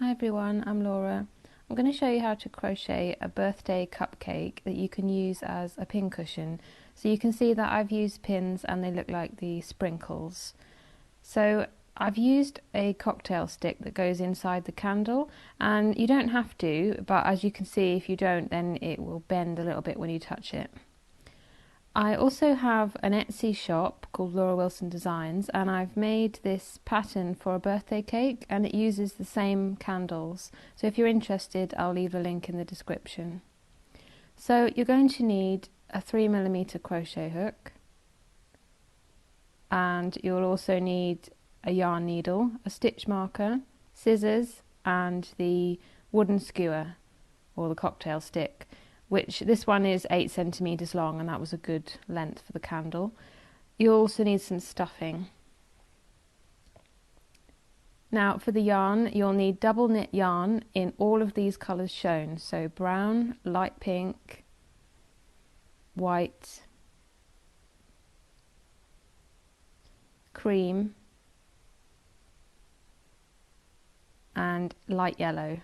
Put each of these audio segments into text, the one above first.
Hi everyone, I'm Laura. I'm going to show you how to crochet a birthday cupcake that you can use as a pincushion. So you can see that I've used pins and they look like the sprinkles. So I've used a cocktail stick that goes inside the candle, and you don't have to, but as you can see, if you don't, then it will bend a little bit when you touch it. I also have an Etsy shop called Laura Wilson Designs, and I've made this pattern for a birthday cake and it uses the same candles. So if you're interested, I'll leave a link in the description. So you're going to need a 3mm crochet hook, and you'll also need a yarn needle, a stitch marker, scissors and the wooden skewer or the cocktail stick, which this one is 8 centimeters long, and that was a good length for the candle. You'll also need some stuffing. Now for the yarn, you'll need double knit yarn in all of these colours shown, so brown, light pink, white, cream and light yellow.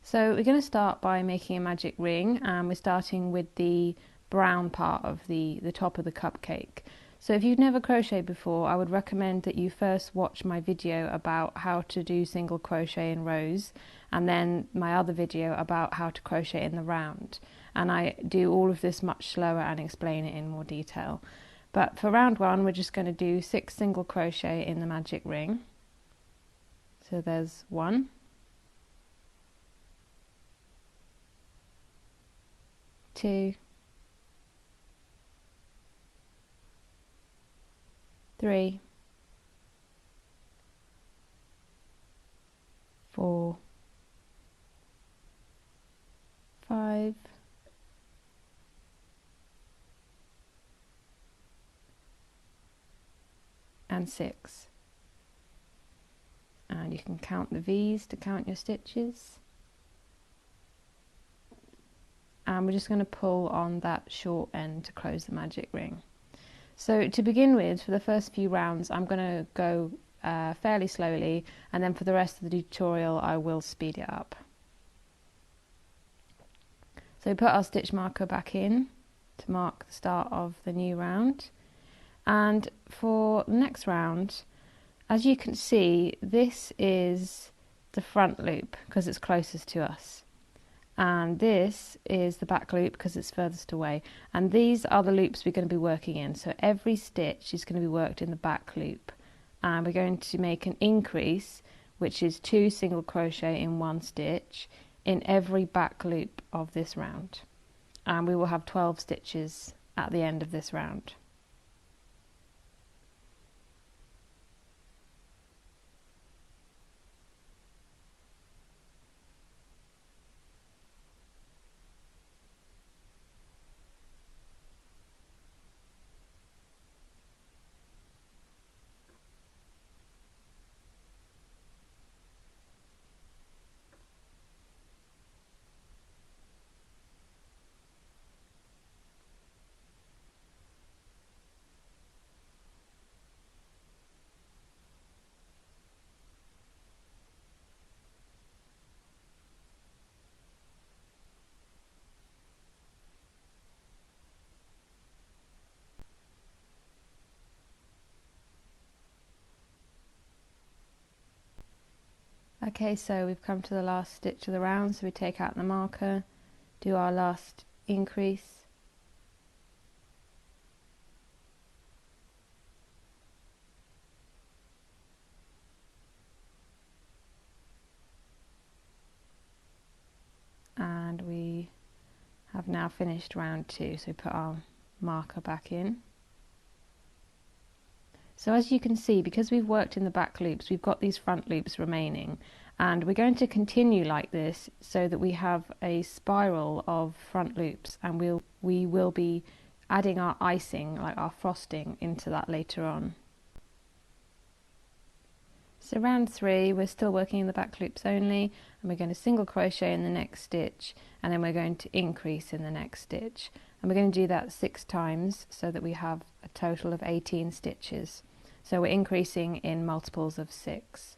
So we're going to start by making a magic ring, and we're starting with the brown part of the top of the cupcake. So if you've never crocheted before, I would recommend that you first watch my video about how to do single crochet in rows, and then my other video about how to crochet in the round. And I do all of this much slower and explain it in more detail. But for round one, we're just going to do 6 single crochet in the magic ring. So there's 1, 2, 3, 4, 5, 6. And you can count the V's to count your stitches. And we're just going to pull on that short end to close the magic ring. So to begin with, for the first few rounds, I'm going to go fairly slowly, and then for the rest of the tutorial I will speed it up. So we put our stitch marker back in to mark the start of the new round, and for the next round, as you can see, this is the front loop because it's closest to us. And this is the back loop because it's furthest away, and these are the loops we're going to be working in. So every stitch is going to be worked in the back loop, and we're going to make an increase, which is 2 single crochet in 1 stitch in every back loop of this round, and we will have 12 stitches at the end of this round. Okay, so we've come to the last stitch of the round, so we take out the marker, do our last increase, and we have now finished round 2, so put our marker back in. So as you can see, because we've worked in the back loops, we've got these front loops remaining, and we're going to continue like this so that we have a spiral of front loops, and we will be adding our icing, like our frosting, into that later on. So round 3, we're still working in the back loops only, and we're going to single crochet in the next stitch, and then we're going to increase in the next stitch, and we're going to do that 6 times so that we have a total of 18 stitches. So we're increasing in multiples of 6.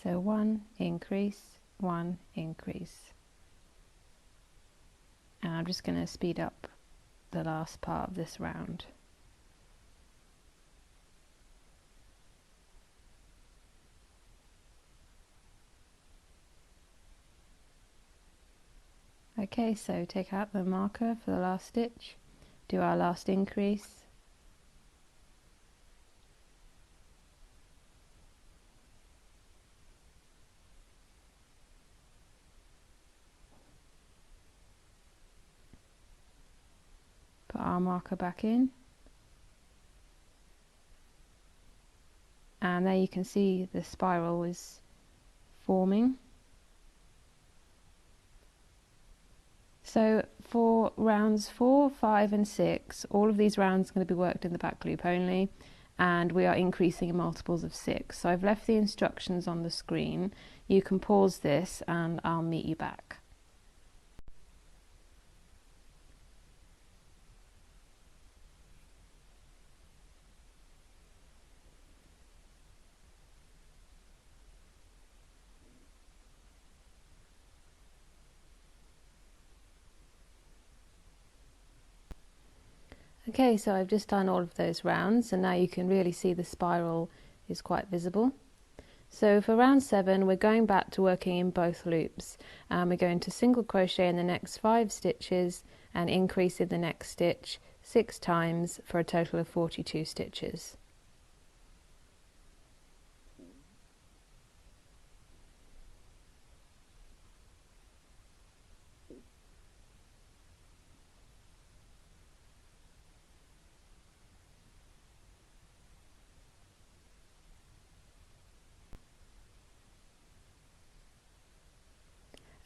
So 1 increase, 1 increase. And I'm just going to speed up the last part of this round. Okay, so take out the marker for the last stitch, do our last increase, put our marker back in, and there you can see the spiral is forming. So for rounds 4, 5 and 6, all of these rounds are going to be worked in the back loop only, and we are increasing in multiples of 6. So I've left the instructions on the screen. You can pause this and I'll meet you back. Okay, so I've just done all of those rounds, and now you can really see the spiral is quite visible. So for round 7, we're going back to working in both loops, and we're going to single crochet in the next 5 stitches and increase in the next stitch 6 times for a total of 42 stitches.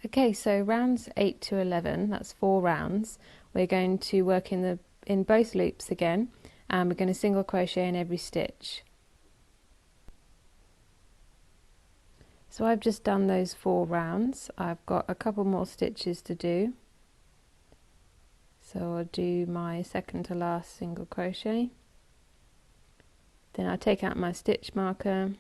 Okay, so rounds 8 to 11, that's 4 rounds. We're going to work in both loops again, and we're going to single crochet in every stitch. So I've just done those 4 rounds. I've got a couple more stitches to do. So I'll do my second to last single crochet. Then I'll take out my stitch marker.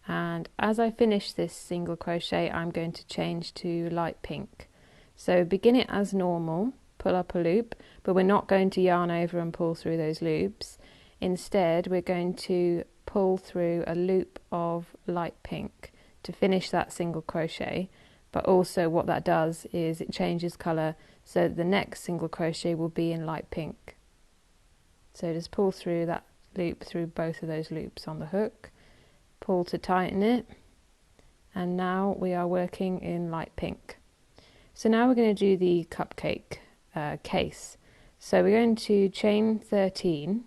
And as I finish this single crochet, I'm going to change to light pink. So begin it as normal, pull up a loop, but we're not going to yarn over and pull through those loops. Instead, we're going to pull through a loop of light pink to finish that single crochet. But also what that does is it changes colour, so the next single crochet will be in light pink. So just pull through that loop through both of those loops on the hook. Pull to tighten it, and now we are working in light pink. So now we're going to do the cupcake case. So we're going to chain 13.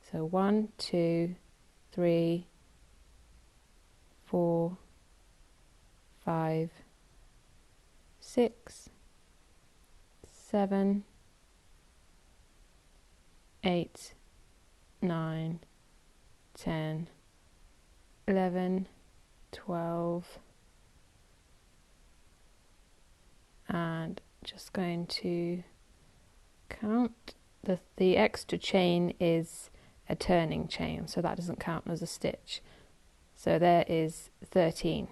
So 1, 2, 3, 4, 5, 6, 7, 8, 9, 10, 11, 12, and just going to count. The extra chain is a turning chain, so that doesn't count as a stitch. So there is 13.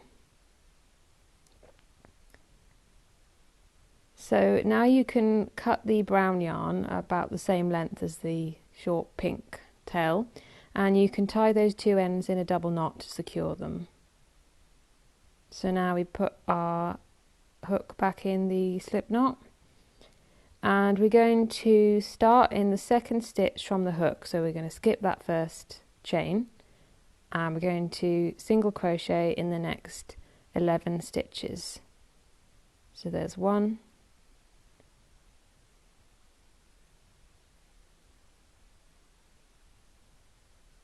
So now you can cut the brown yarn about the same length as the short pink tail, and you can tie those 2 ends in a double knot to secure them. So now we put our hook back in the slip knot, and we're going to start in the second stitch from the hook. So we're going to skip that first chain, and we're going to single crochet in the next 11 stitches. So there's 1,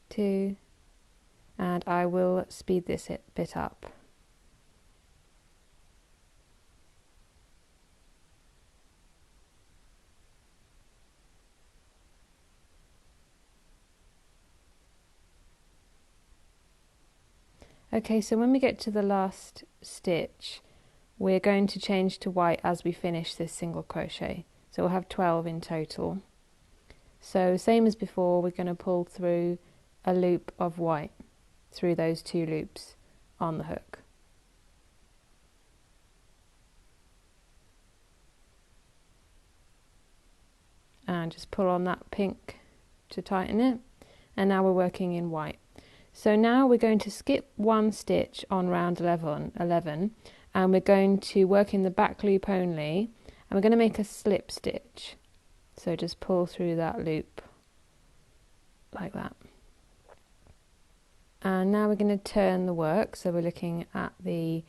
2, and I will speed this bit up. Okay, so when we get to the last stitch, we're going to change to white as we finish this single crochet. So we'll have 12 in total. So same as before, we're going to pull through a loop of white through those 2 loops on the hook. And just pull on that pink to tighten it, and now we're working in white. So now we're going to skip 1 stitch on round 11 and we're going to work in the back loop only, and we're going to make a slip stitch. So just pull through that loop like that. And now we're going to turn the work, so we're looking at the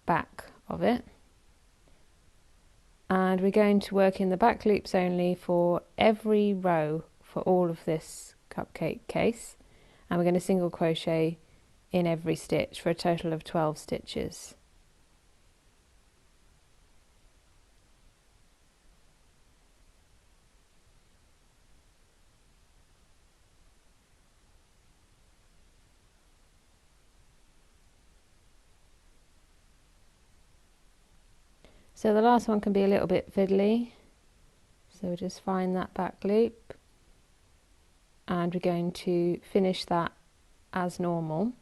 back of it. And we're going to work in the back loops only for every row for all of this cupcake case, and we're going to single crochet in every stitch for a total of 12 stitches. So the last one can be a little bit fiddly, so just find that back loop, and we're going to finish that as normal.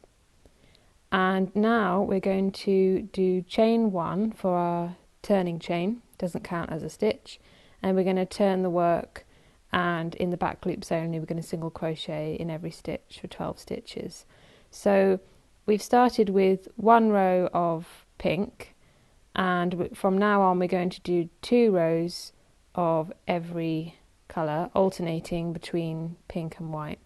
And now we're going to do chain 1 for our turning chain, doesn't count as a stitch, and we're going to turn the work, and in the back loops only we're going to single crochet in every stitch for 12 stitches. So we've started with 1 row of pink, and from now on we're going to do 2 rows of every colour, alternating between pink and white.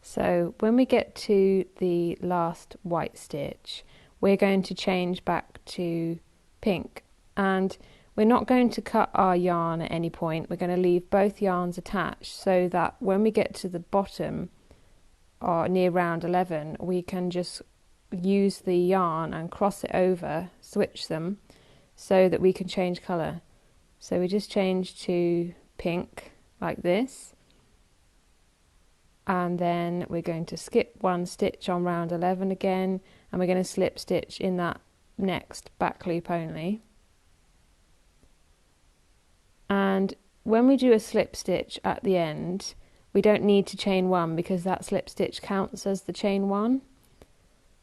So when we get to the last white stitch, we're going to change back to pink, and we're not going to cut our yarn at any point. We're going to leave both yarns attached so that when we get to the bottom or near round 11, we can just use the yarn and cross it over, switch them, so that we can change colour. So we just change to pink like this, and then we're going to skip 1 stitch on round 11 again, and we're going to slip stitch in that next back loop only. And when we do a slip stitch at the end, we don't need to chain 1 because that slip stitch counts as the chain 1.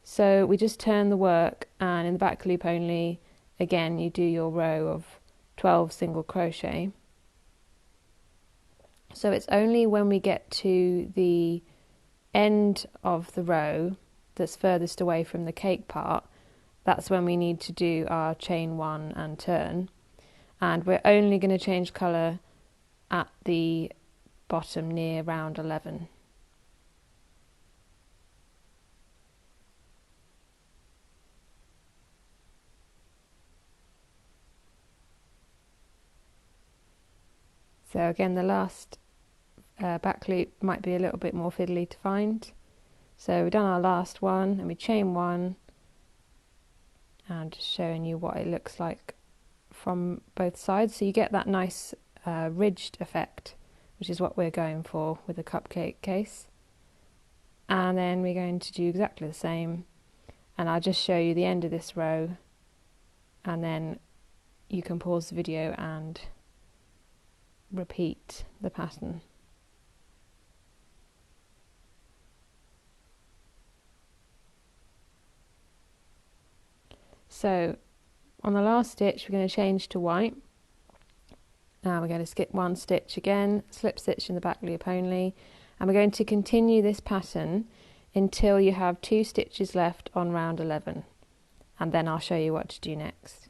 So we just turn the work, and in the back loop only, again you do your row of 12 single crochet. So it's only when we get to the end of the row that's furthest away from the cake part, that's when we need to do our chain 1 and turn. And we're only going to change colour at the bottom near round 11. So again, the last back loop might be a little bit more fiddly to find. So we've done our last one, and we chain 1, and just showing you what it looks like from both sides. So you get that nice ridged effect, which is what we're going for with a cupcake case. And then we're going to do exactly the same, and I'll just show you the end of this row, and then you can pause the video and repeat the pattern. So on the last stitch we're going to change to white. Now we're going to skip 1 stitch again, slip stitch in the back loop only, and we're going to continue this pattern until you have 2 stitches left on round 11, and then I'll show you what to do next.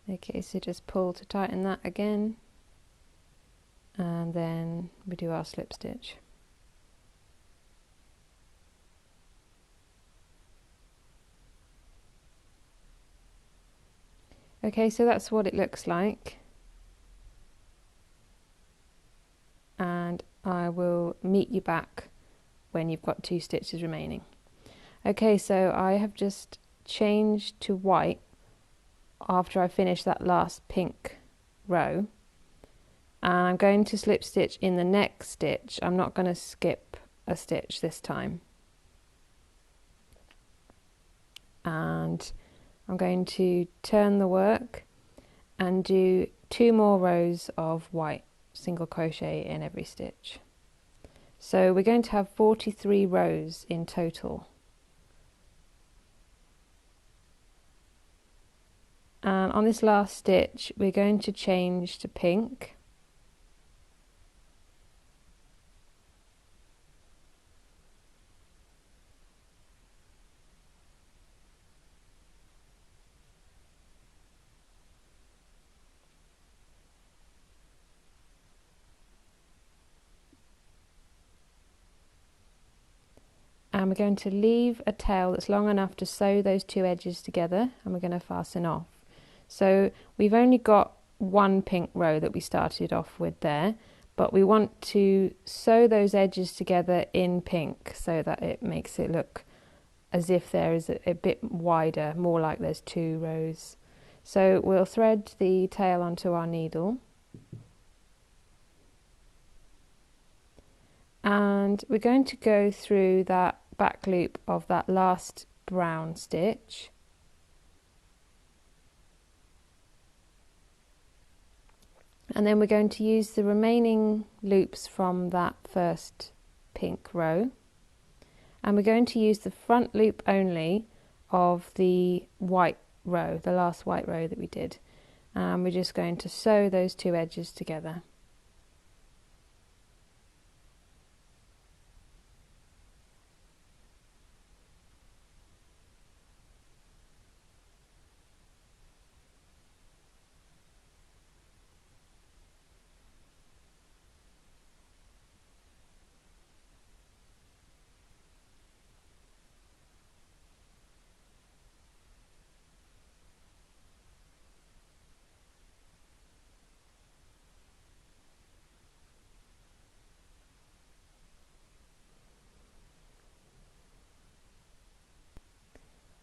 Okay, so just pull to tighten that again, and then we do our slip stitch. Okay, so that's what it looks like, and I will meet you back when you've got 2 stitches remaining. Okay, so I have just changed to white after I finish that last pink row, and I'm going to slip stitch in the next stitch. I'm not going to skip a stitch this time, and I'm going to turn the work and do 2 more rows of white single crochet in every stitch. So we're going to have 43 rows in total. And on this last stitch we're going to change to pink, and we're going to leave a tail that's long enough to sew those 2 edges together, and we're going to fasten off. So we've only got 1 pink row that we started off with there, but we want to sew those edges together in pink so that it makes it look as if there is a bit wider, more like there's 2 rows. So we'll thread the tail onto our needle, and we're going to go through that back loop of that last brown stitch, and then we're going to use the remaining loops from that first pink row, and we're going to use the front loop only of the white row, the last white row that we did, and we're just going to sew those 2 edges together.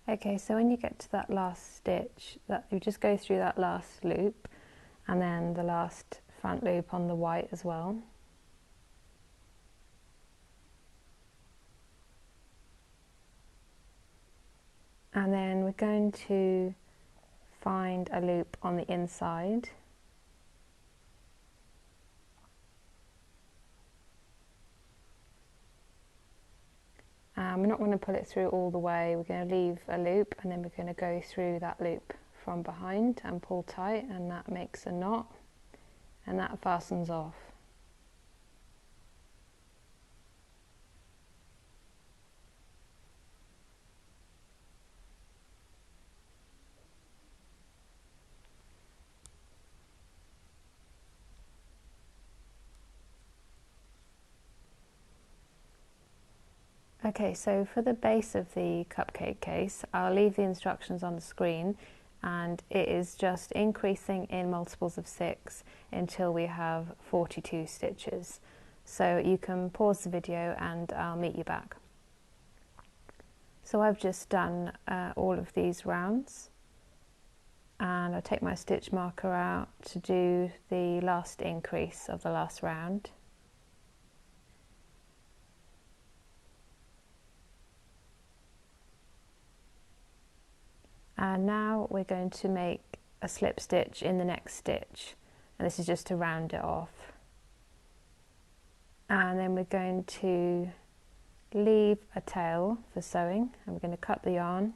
Okay, so when you get to that last stitch, that you just go through that last loop and then the last front loop on the white as well. And then we're going to find a loop on the inside. We're not going to pull it through all the way, we're going to leave a loop and then we're going to go through that loop from behind and pull tight, and that makes a knot and that fastens off. Okay, so for the base of the cupcake case, I'll leave the instructions on the screen, and it is just increasing in multiples of 6 until we have 42 stitches. So you can pause the video and I'll meet you back. So I've just done all of these rounds, and I take my stitch marker out to do the last increase of the last round. And now we're going to make a slip stitch in the next stitch, and this is just to round it off. And then we're going to leave a tail for sewing, and we're going to cut the yarn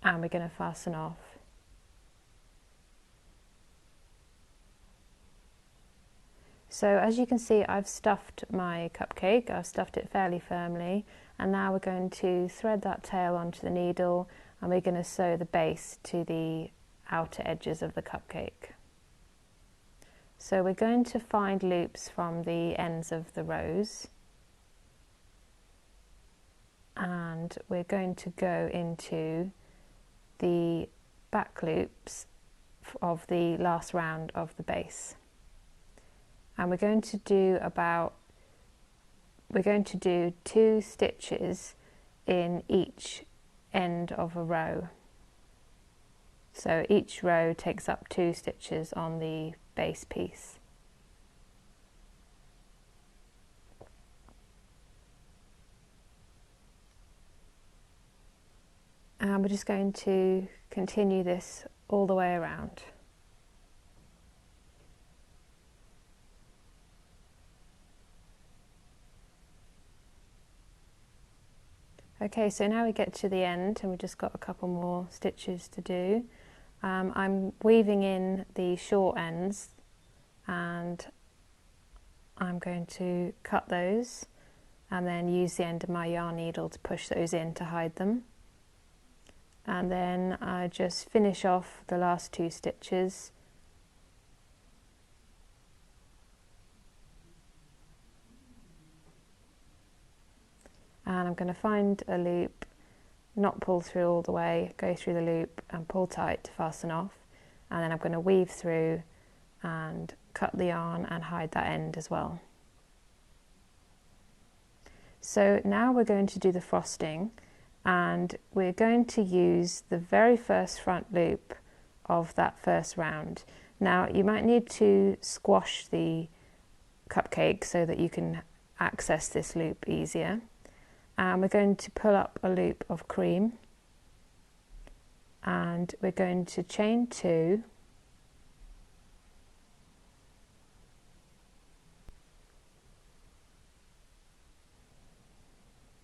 and we're going to fasten off. So as you can see, I've stuffed my cupcake, I've stuffed it fairly firmly, and now we're going to thread that tail onto the needle and we're going to sew the base to the outer edges of the cupcake. So we're going to find loops from the ends of the rows, and we're going to go into the back loops of the last round of the base. And we're going to do 2 stitches in each end of a row. So each row takes up 2 stitches on the base piece. And we're just going to continue this all the way around. Okay, so now we get to the end and we've just got a couple more stitches to do. I'm weaving in the short ends and I'm going to cut those and then use the end of my yarn needle to push those in to hide them. And then I just finish off the last 2 stitches. And I'm going to find a loop, not pull through all the way, go through the loop and pull tight to fasten off. And then I'm going to weave through and cut the yarn and hide that end as well. So now we're going to do the frosting, and we're going to use the very first front loop of that first round. Now you might need to squash the cupcake so that you can access this loop easier. And we're going to pull up a loop of cream and we're going to chain 2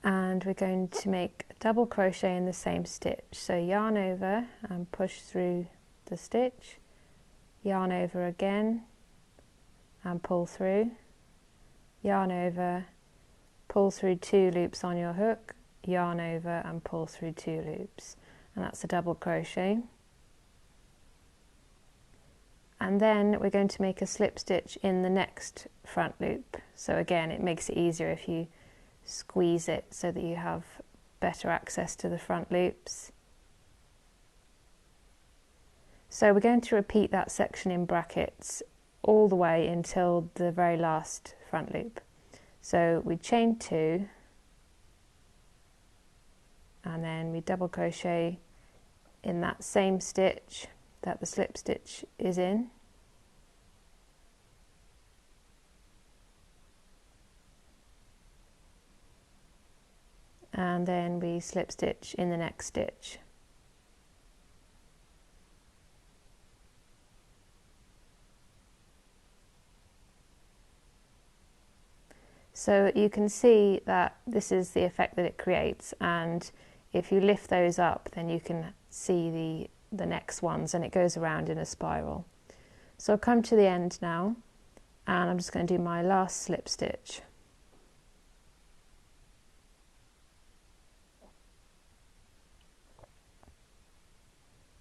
and we're going to make a double crochet in the same stitch. So yarn over and push through the stitch, yarn over again and pull through, yarn over, pull through 2 loops on your hook, yarn over and pull through 2 loops, and that's a double crochet. And then we're going to make a slip stitch in the next front loop. So again, it makes it easier if you squeeze it so that you have better access to the front loops. So we're going to repeat that section in brackets all the way until the very last front loop. So we chain 2 and then we double crochet in that same stitch that the slip stitch is in, and then we slip stitch in the next stitch. So you can see that this is the effect that it creates, and if you lift those up then you can see the next ones, and it goes around in a spiral. So I've come to the end now and I'm just going to do my last slip stitch.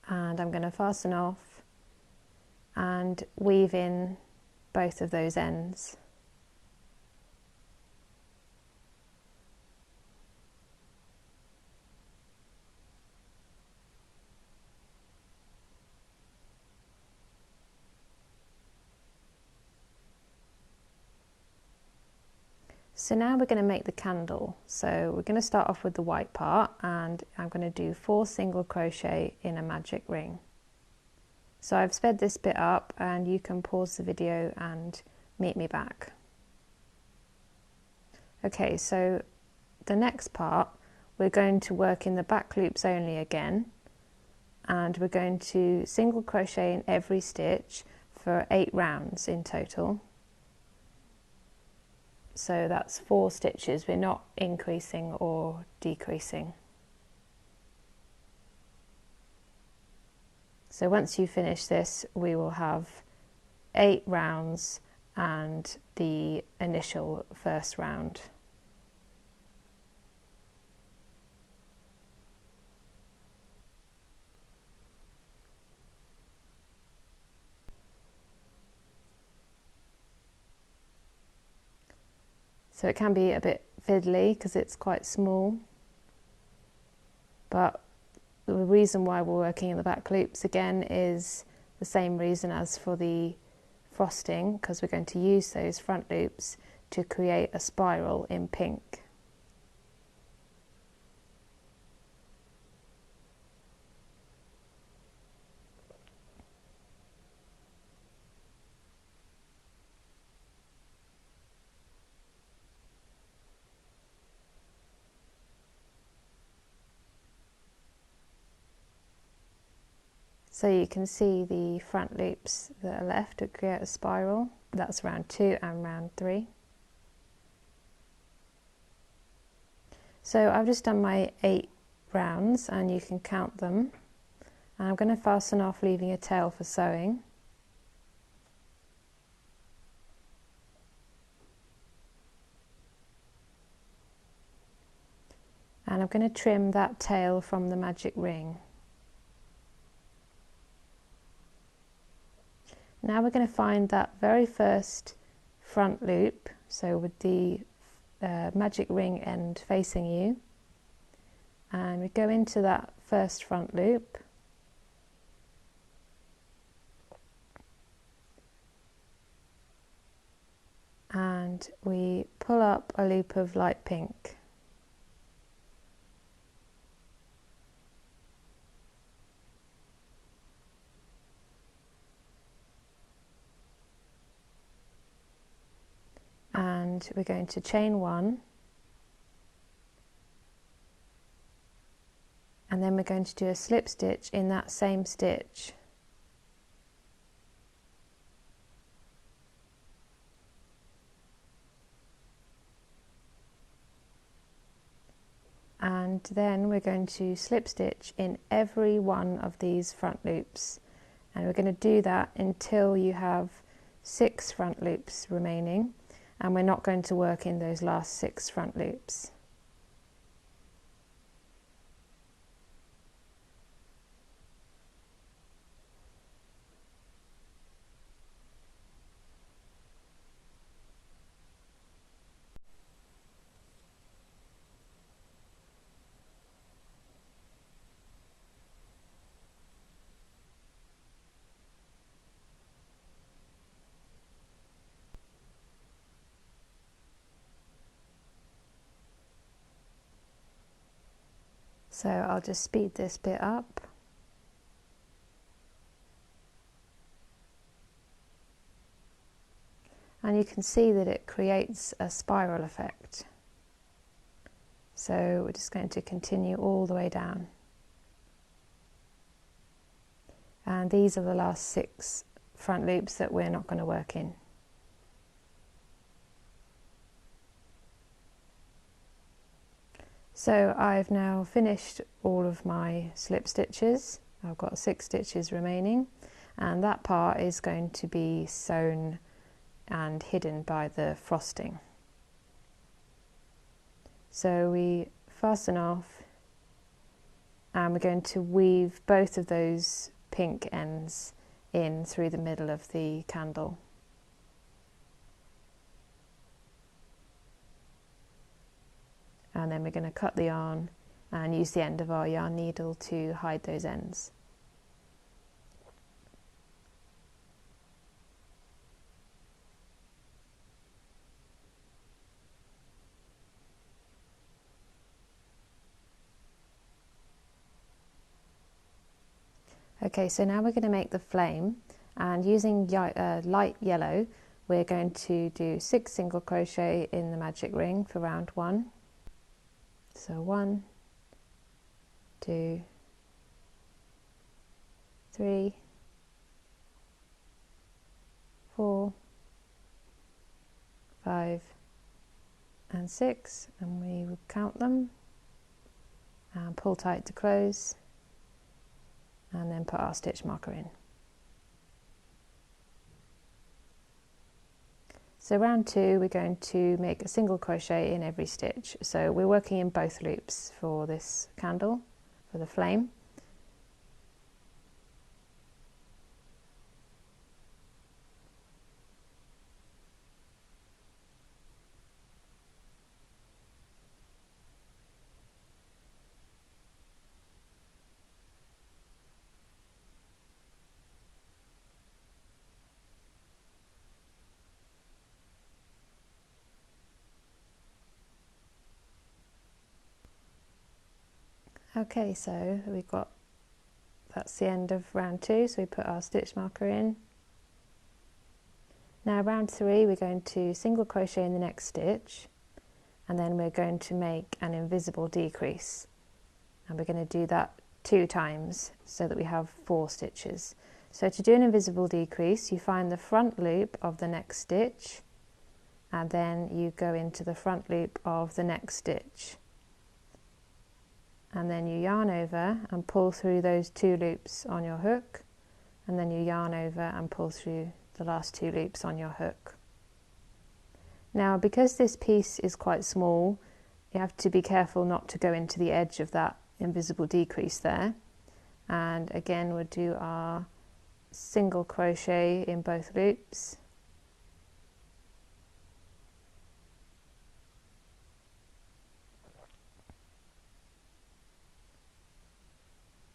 And I'm going to fasten off and weave in both of those ends. So now we're going to make the candle. So we're going to start off with the white part, and I'm going to do 4 single crochet in a magic ring. So I've sped this bit up and you can pause the video and meet me back. Okay, so the next part we're going to work in the back loops only again, and we're going to single crochet in every stitch for 8 rounds in total. So that's 4 stitches, we're not increasing or decreasing. So once you finish this, we will have 8 rounds and the initial first round. So it can be a bit fiddly because it's quite small, but the reason why we're working in the back loops again is the same reason as for the frosting, because we're going to use those front loops to create a spiral in pink. So you can see the front loops that are left to create a spiral. That's round 2 and round 3. So I've just done my 8 rounds and you can count them. And I'm going to fasten off, leaving a tail for sewing. And I'm going to trim that tail from the magic ring. Now we're going to find that very first front loop, so with the magic ring end facing you, and we go into that first front loop, and we pull up a loop of light pink. And we're going to chain 1, and then we're going to do a slip stitch in that same stitch. And then we're going to slip stitch in every one of these front loops, and we're going to do that until you have 6 front loops remaining, and we're not going to work in those last 6 front loops. So I'll just speed this bit up. And you can see that it creates a spiral effect. So we're just going to continue all the way down. And these are the last 6 front loops that we're not going to work in. So I've now finished all of my slip stitches. I've got 6 stitches remaining, and that part is going to be sewn and hidden by the frosting. So we fasten off, and we're going to weave both of those pink ends in through the middle of the candle. And then we're going to cut the yarn and use the end of our yarn needle to hide those ends. Okay, so now we're going to make the flame, and using light yellow we're going to do 6 single crochet in the magic ring for round 1. So 1, 2, 3, 4, 5 and 6, and we will count them and pull tight to close, and then put our stitch marker in. So round 2 we're going to make a single crochet in every stitch. So we're working in both loops for this candle, for the flame. Okay, so we've got, that's the end of round 2, so we put our stitch marker in. Now round 3 we're going to single crochet in the next stitch, and then we're going to make an invisible decrease, and we're going to do that 2 times so that we have 4 stitches. So to do an invisible decrease, you find the front loop of the next stitch and then you go into the front loop of the next stitch, and then you yarn over and pull through those 2 loops on your hook, and then you yarn over and pull through the last 2 loops on your hook. Now, because this piece is quite small, you have to be careful not to go into the edge of that invisible decrease there. And again, we'll do our single crochet in both loops.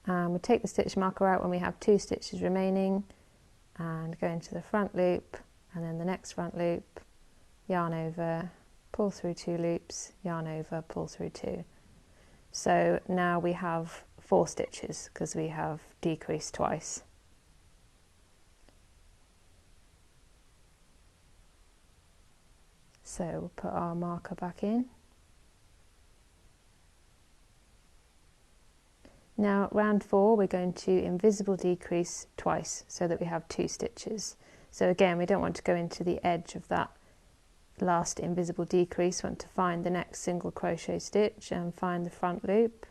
And we'll take the stitch marker out when we have 2 stitches remaining and go into the front loop and then the next front loop, yarn over, pull through 2 loops, yarn over, pull through 2. So now we have 4 stitches because we have decreased twice. So we'll put our marker back in. Now round 4 we're going to invisible decrease twice so that we have 2 stitches. So again, we don't want to go into the edge of that last invisible decrease. We want to find the next single crochet stitch and find the front loop.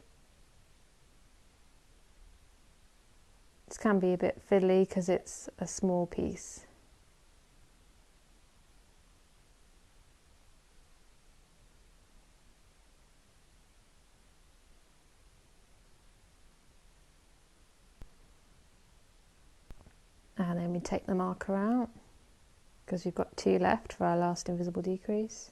This can be a bit fiddly because it's a small piece. And then we take the marker out because we've got 2 left for our last invisible decrease.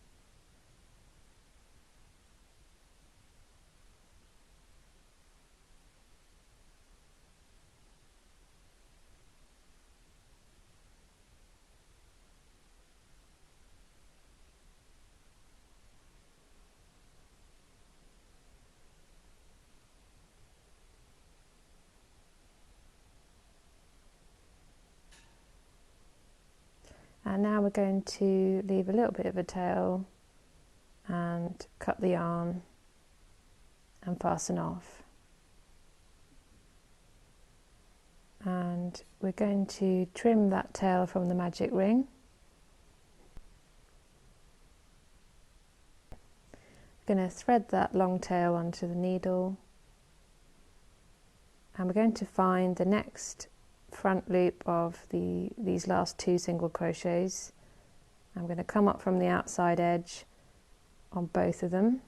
And now we're going to leave a little bit of a tail and cut the yarn and fasten off. And we're going to trim that tail from the magic ring. We're going to thread that long tail onto the needle, and we're going to find the next front loop of these last 2 single crochets. I'm going to come up from the outside edge on both of them,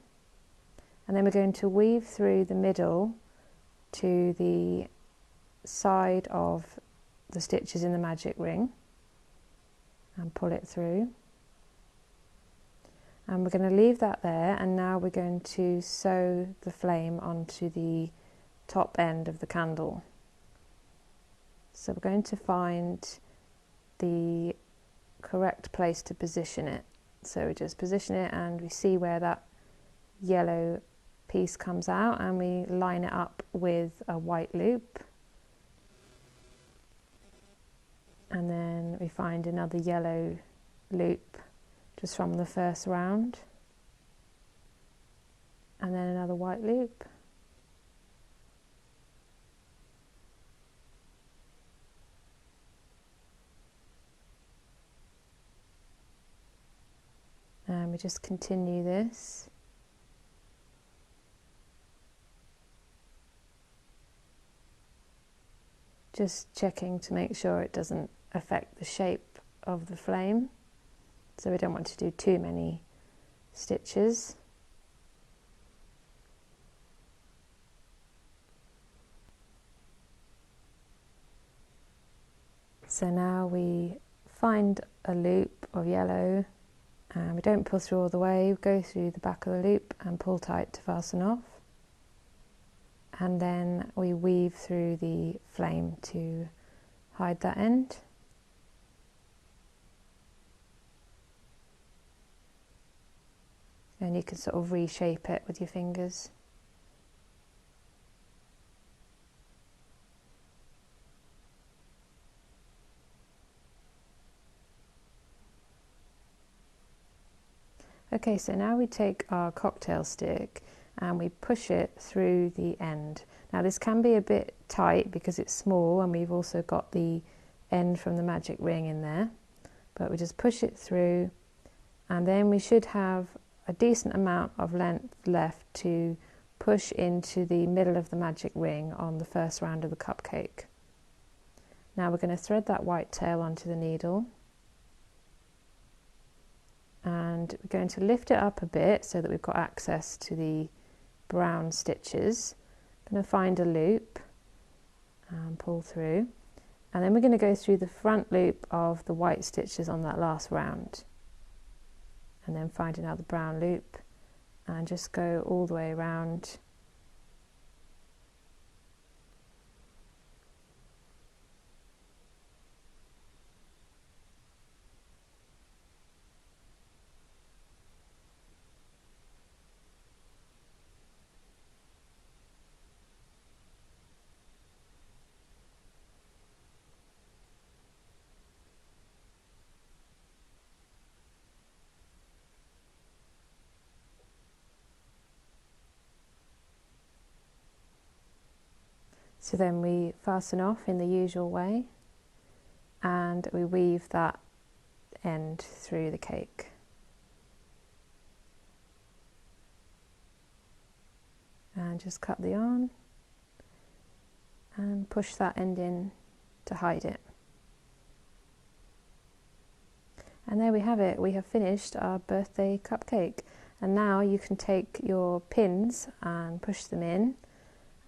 and then we're going to weave through the middle to the side of the stitches in the magic ring and pull it through, and we're going to leave that there. And now we're going to sew the flame onto the top end of the candle. So we're going to find the correct place to position it. So we just position it and we see where that yellow piece comes out, and we line it up with a white loop. And then we find another yellow loop just from the first round. And then another white loop. And we just continue this. Just checking to make sure it doesn't affect the shape of the flame. So we don't want to do too many stitches. So now we find a loop of yellow, and we don't pull through all the way, we go through the back of the loop and pull tight to fasten off. And then we weave through the flame to hide that end. And you can sort of reshape it with your fingers. Okay, so now we take our cocktail stick and we push it through the end. Now this can be a bit tight because it's small and we've also got the end from the magic ring in there, but we just push it through, and then we should have a decent amount of length left to push into the middle of the magic ring on the first round of the cupcake. Now we're going to thread that white tail onto the needle, and we're going to lift it up a bit so that we've got access to the brown stitches. I'm going to find a loop and pull through, and then we're going to go through the front loop of the white stitches on that last round, and then find another brown loop and just go all the way around. So then we fasten off in the usual way, and we weave that end through the cake. And just cut the yarn and push that end in to hide it. And there we have it. We have finished our birthday cupcake. And now you can take your pins and push them in,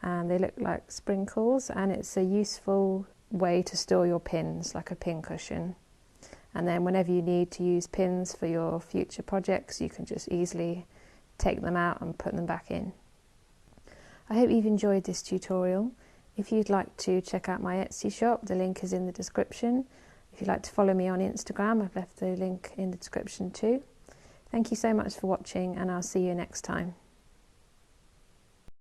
and they look like sprinkles, and it's a useful way to store your pins, like a pincushion. And then whenever you need to use pins for your future projects, you can just easily take them out and put them back in. I hope you've enjoyed this tutorial. If you'd like to check out my Etsy shop, the link is in the description. If you'd like to follow me on Instagram, I've left the link in the description too. Thank you so much for watching, and I'll see you next time.